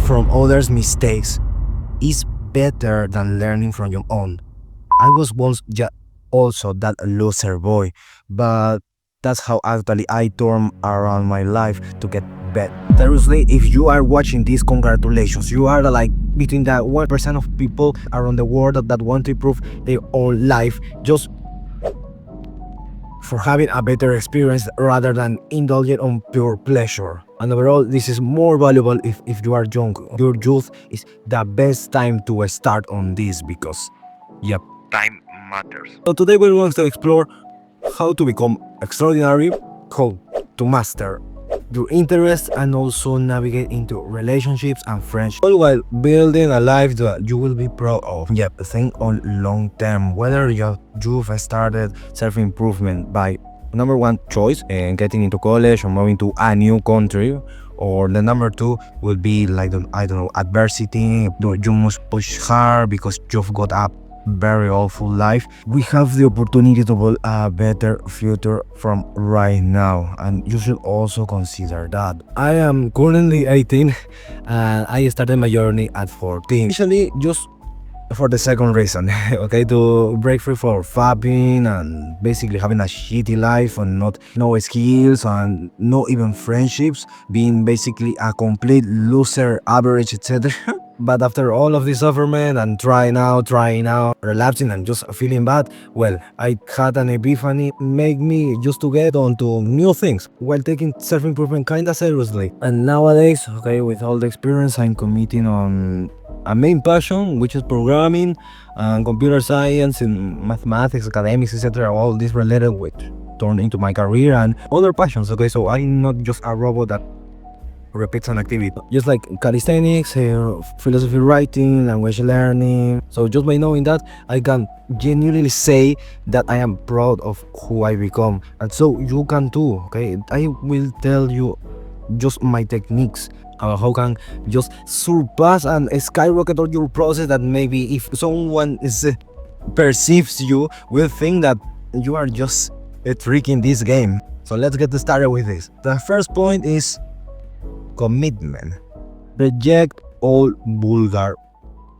from others' mistakes is better than learning from your own. I was once also that loser boy, but that's how actually I turned around my life to get better. Seriously, if you are watching this, congratulations. You are like between that 1% of people around the world that want to improve their own life just for having a better experience rather than indulging on pure pleasure. And overall, this is more valuable if you are young. Your youth is the best time to start on this because, yep, time matters. So today we're going to explore how to become extraordinary, how to master your interests, and also navigate into relationships and friendships, all while building a life that you will be proud of. Yep, think on long term, whether you've started self-improvement by number one choice and getting into college or moving to a new country, or the number two would be like I don't know, adversity. You must push hard because you've got a very awful life. We have the opportunity to build a better future from right now, and you should also consider that. I am currently 18 and I started my journey at 14, initially just for the second reason, okay, to break free from fapping and basically having a shitty life and no skills and no even friendships, being basically a complete loser, average, etc. But after all of this sufferment and trying out, relapsing and just feeling bad, well, I had an epiphany, make me just to get onto new things while taking self-improvement kinda seriously. And nowadays, okay, with all the experience, I'm committing on a main passion, which is programming and computer science and mathematics, academics, etc. All this related, which turned into my career and other passions. Okay, so I'm not just a robot that repeats an activity, just like calisthenics, philosophy writing, language learning. So just by knowing that, I can genuinely say that I am proud of who I become, and so you can too. Okay, I will tell you just my techniques how can just surpass and skyrocket all your process, that maybe if someone perceives you will think that you are just a trick in this game. So let's get started with this. The first point is commitment. Reject all vulgar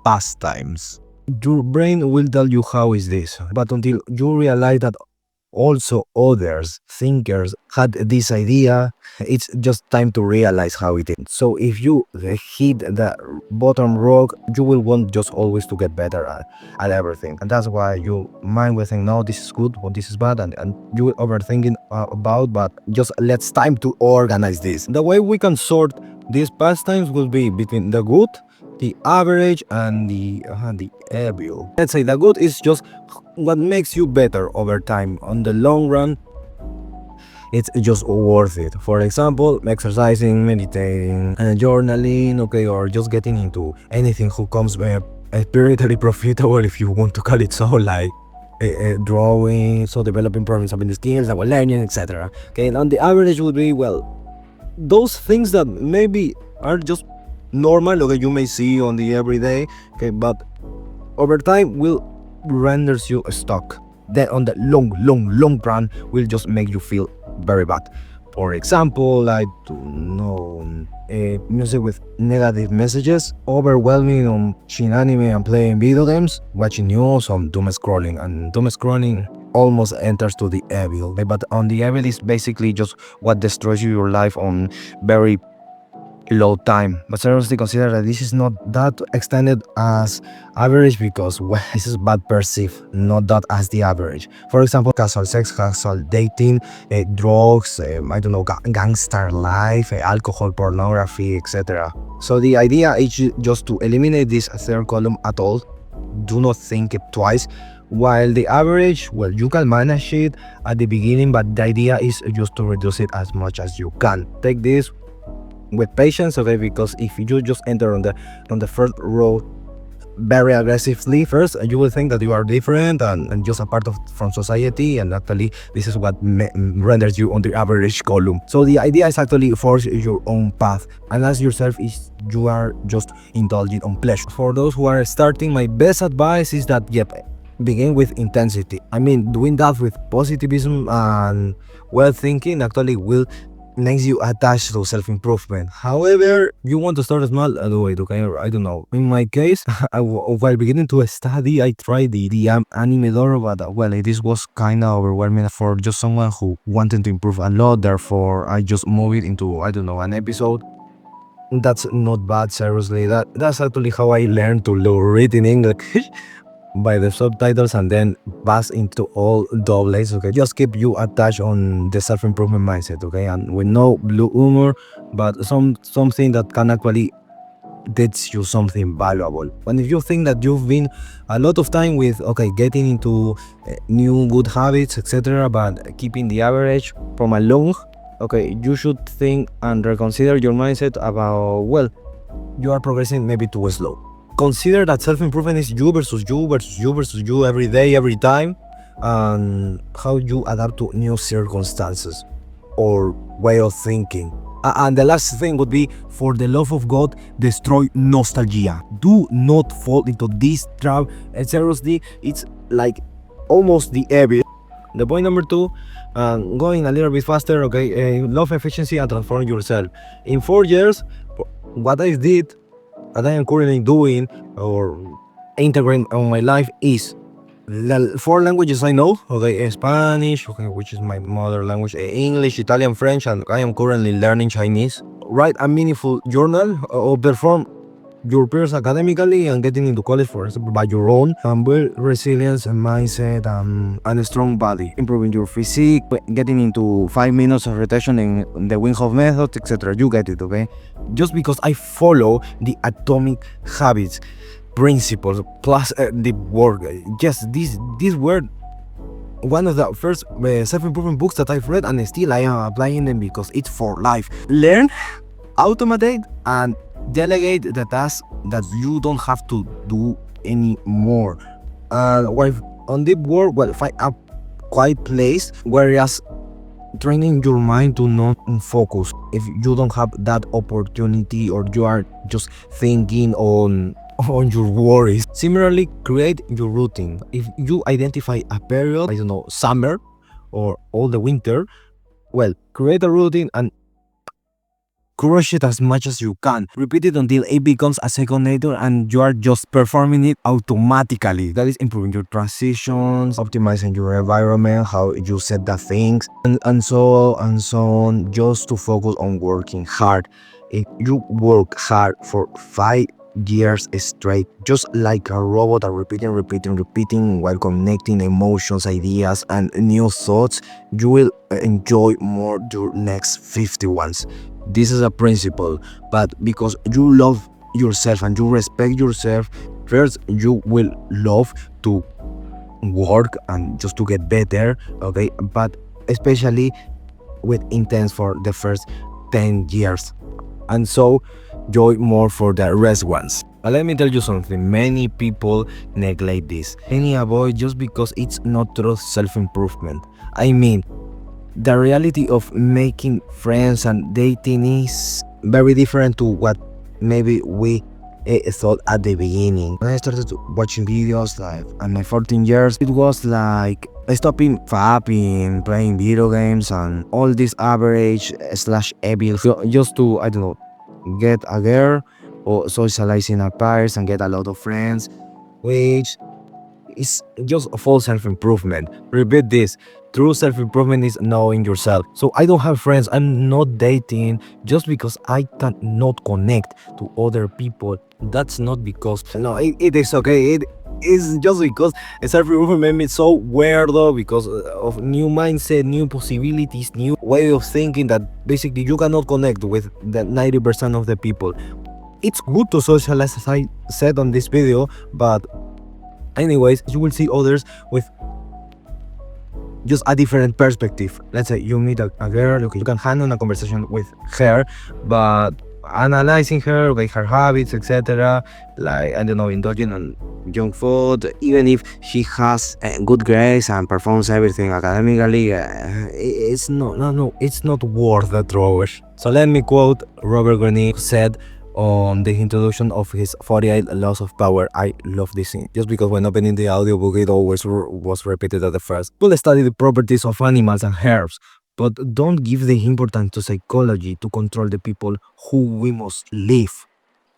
pastimes. Your brain will tell you how is this, but until you realize that also others, thinkers, had this idea, it's just time to realize how it is. So if you hit the bottom rock, you will want just always to get better at everything, and that's why your mind will think, no, this is good or this is bad, and you will overthinking about, but just let's time to organize this. The way we can sort these pastimes will be between the good, the average, and the evil. Let's say the good is just what makes you better over time. On the long run, it's just worth it. For example, exercising, meditating, journaling, okay, or just getting into anything who comes spiritually profitable, if you want to call it so, like drawing, so developing problem-solving skills, language learning, etc. Okay, and on the average would be, well, those things that maybe are just normal, okay, you may see on the everyday, okay, but over time will renders you stuck. Then on the long run will just make you feel very bad. For example, I don't know, music with negative messages, overwhelming on watching anime and playing video games, watching news, on doom scrolling, and doom scrolling almost enters to the evil. But on the evil is basically just what destroys your life on very low time. But seriously consider that this is not that extended as average, because well, this is bad perceived, not that as the average. For example, casual sex, casual dating, drugs, I don't know, gangster life, alcohol, pornography, etc. So the idea is just to eliminate this third column at all. Do not think it twice. While the average, well, you can manage it at the beginning, but the idea is just to reduce it as much as you can. Take this with patience, okay, because if you just enter on the first row very aggressively first, you will think that you are different and just a part of from society, and actually this is what renders you on the average column. So the idea is actually force your own path and ask yourself if you are just indulging on pleasure. For those who are starting, my best advice is that, yep, begin with intensity. I mean, doing that with positivism and well thinking actually will makes you attached to self-improvement. However, you want to start small, do it, okay? I don't know. In my case, while beginning to study, I tried the anime door, but well, this was kind of overwhelming for just someone who wanted to improve a lot. Therefore, I just moved it into, I don't know, an episode. That's not bad, seriously. That's actually how I learned to read in English. By the subtitles and then pass into all doubles, okay? Just keep you attached on the self-improvement mindset, okay? And with no blue humor, but something that can actually teach you something valuable. And if you think that you've been a lot of time with, okay, getting into new good habits, etc., but keeping the average from a long, okay, you should think and reconsider your mindset about, well, you are progressing maybe too slow. Consider that self-improvement is you versus you versus you versus you every day, every time, and how you adapt to new circumstances or way of thinking. And the last thing would be, for the love of God, destroy nostalgia. Do not fall into this trap. And seriously, it's like almost the abyss. The point number 2, going a little bit faster, okay, love efficiency and transform yourself. In 4 years, what I did, what I am currently doing or integrating on my life is the 4 languages I know, okay, Spanish, okay, which is my mother language, English, Italian, French, and I am currently learning Chinese. Write a meaningful journal or perform your peers academically and getting into college, for example, by your own, and build resilience and mindset and a strong body, improving your physique, getting into 5 minutes of rotation in the Wim Hof method, etc. You get it, okay? Just because I follow the atomic habits principles plus the work. Yes, these were one of the first self-improvement books that I've read, and still I am applying them because it's for life. Learn, automate, and delegate the tasks that you don't have to do anymore. While on deep work, well, find a quiet place, whereas training your mind to not focus if you don't have that opportunity or you are just thinking on your worries. Similarly, create your routine. If you identify a period, I don't know, summer or all the winter, well, create a routine and crush it as much as you can. Repeat it until it becomes a second nature and you are just performing it automatically. That is improving your transitions, optimizing your environment, how you set the things, and so on, just to focus on working hard. If you work hard for 5 years straight, just like a robot, and repeating while connecting emotions, ideas, and new thoughts, you will enjoy more your next 50 ones. This is a principle, but because you love yourself and you respect yourself, first you will love to work and just to get better, okay? But especially with intense for the first 10 years. And so joy more for the rest ones. But let me tell you something, many people neglect this. Many avoid just because it's not true self-improvement. I mean, the reality of making friends and dating is very different to what maybe we thought at the beginning. When I started watching videos like at my 14 years, it was like stopping fapping, playing video games, and all this average slash evil just to, I don't know, get a girl or socializing at pairs and get a lot of friends, which is just false self-improvement. Repeat this. True self-improvement is knowing yourself. So I don't have friends, I'm not dating just because I cannot connect to other people. That's not because, no, it is okay. It is just because self-improvement made me so weird though, because of new mindset, new possibilities, new way of thinking that basically you cannot connect with the 90% of the people. It's good to socialize, as I said on this video, but anyways, you will see others with just a different perspective. Let's say you meet a girl, okay, you can handle a conversation with her, but analyzing her, like her habits, etc., like, I don't know, indulging on junk food, even if she has good grades and performs everything academically, it's it's not worth the trouble. So let me quote Robert Greene, who said on the introduction of his 48 Laws of Power. I love this scene, just because when opening the audiobook it always was repeated at the first. We'll study the properties of animals and herbs, but don't give the importance to psychology to control the people who we must live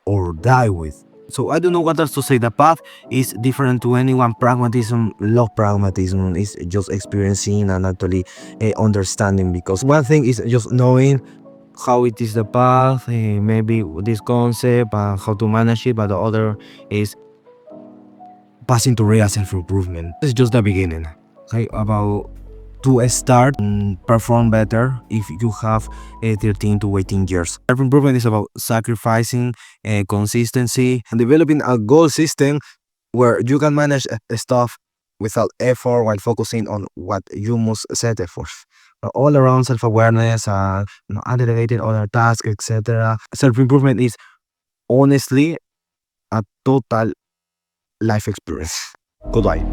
or die with. So I don't know what else to say. The path is different to anyone. Pragmatism, love pragmatism is just experiencing and actually understanding. Because one thing is just knowing how it is the path, maybe this concept, how to manage it, but the other is passing to real self-improvement. This is just the beginning. Okay, about to start and perform better if you have 13 to 18 years. Self-improvement is about sacrificing consistency and developing a goal system where you can manage stuff without effort while focusing on what you must set effort. All around self-awareness and undelegated other tasks, etc. Self-improvement is honestly a total life experience. Goodbye.